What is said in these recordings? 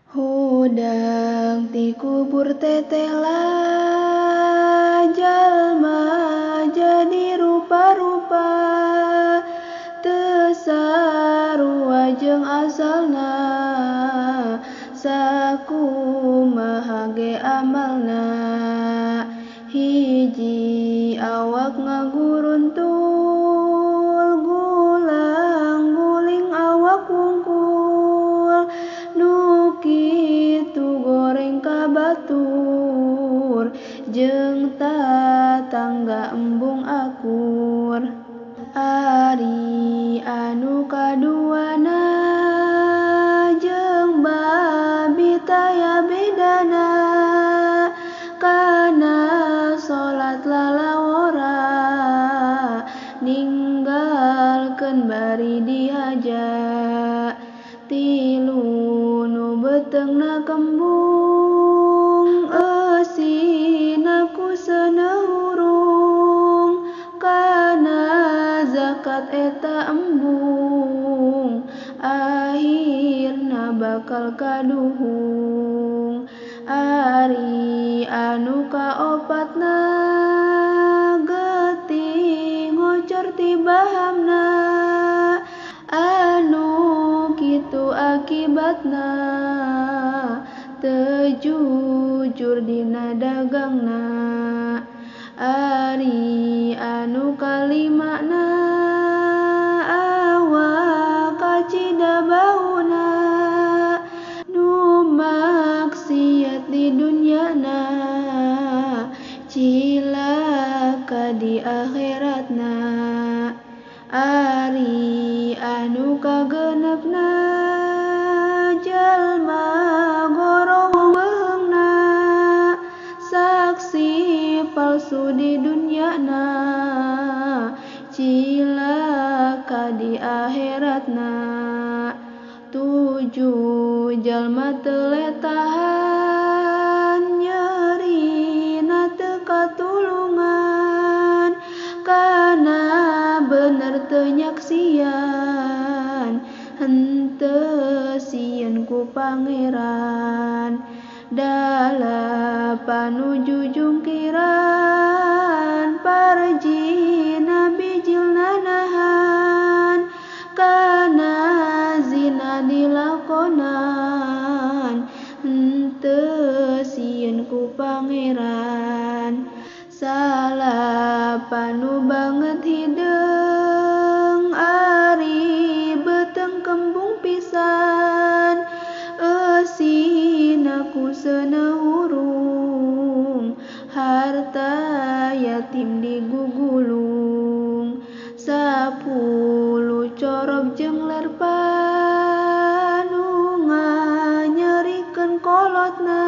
Hudang ti kubur teteh lah jalma jadi rupa-rupa teu sarua jeung asalna sakumaha ge amalna hiji awak ngaguruntul gulang guling awak wungkul nu kitu goreng ka batur jeung tatangga embung akur ari anu kaduana jeung babi taya bedana kana salat lalawora ninggalkeun bari dihaja tilu nu beteungna kembung eusina ku sanehurung kana zakat eta embung akhirna bakal kaduhung ari anu kaopatna geuting ngocor ti bahamna anu kitu akibatna teu jujur dina dagangna ari anu kalimana awak kacida bauna nu maksiat di dunyana cilaka di akhiratna ari anu kagenepna jalma gorong beheungna saksi palsu di dunyana cilaka di akhiratna tujuh jalma teu letahan nyerina teu katulungan kana bener teu nyaksian henteu sieun ku pangeran dalapan jujungkiran parjina bijilna nahan kana zina dilakonan henteu sieun ku pangeran salapanu banget hideung ari beteung kembung pisan eusina ku sanehurung harta yatim digugulung 10 corok jeung lerpanu nganyerikeun kolotna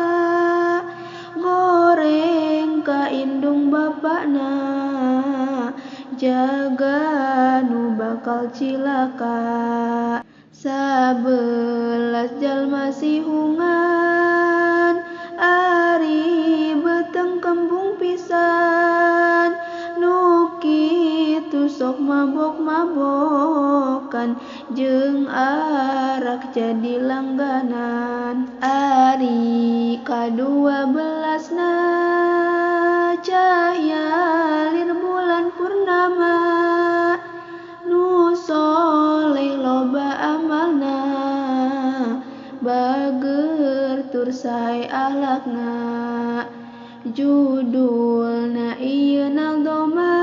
goreng ka indung bapana jaga nu bakal cilaka 11 jalma sihungan ari beteung kembung pisan nu kitu sok mabok-mabokan jeung arak jadi langganan ari ka-12na cahya lir bulan purnama nu soleh loba amalna bager tur sae akhlakna judulna ieu naldoma